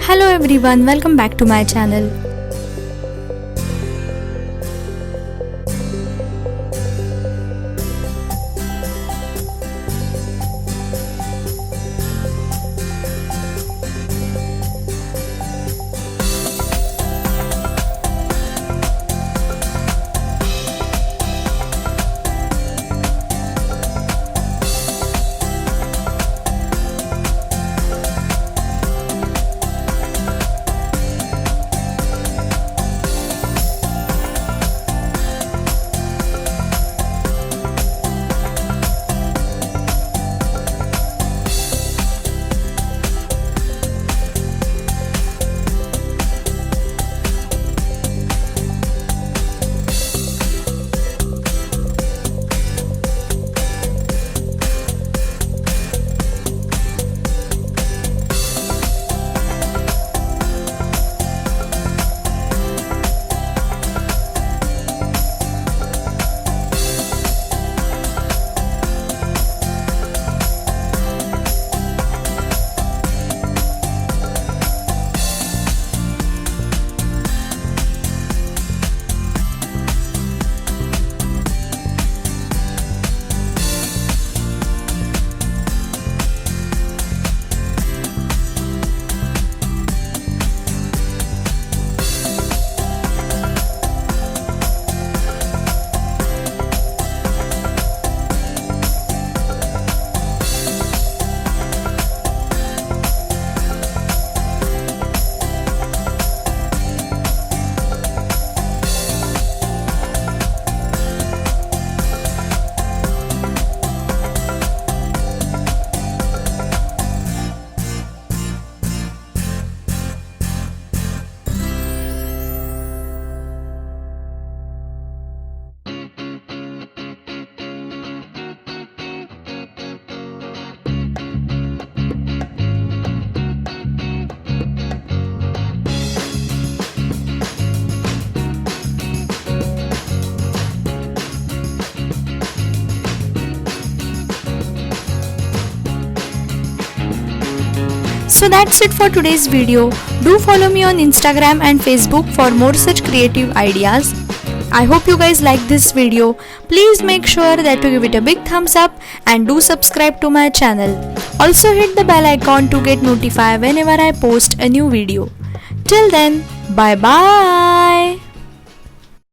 Hello everyone, welcome back to my channel. So that's it for today's video. Do follow me on Instagram and Facebook for more such creative ideas. I hope you guys like this video. Please make sure that you give it a big thumbs up and do subscribe to my channel. Also hit the bell icon to get notified whenever I post a new video. Till then, bye bye.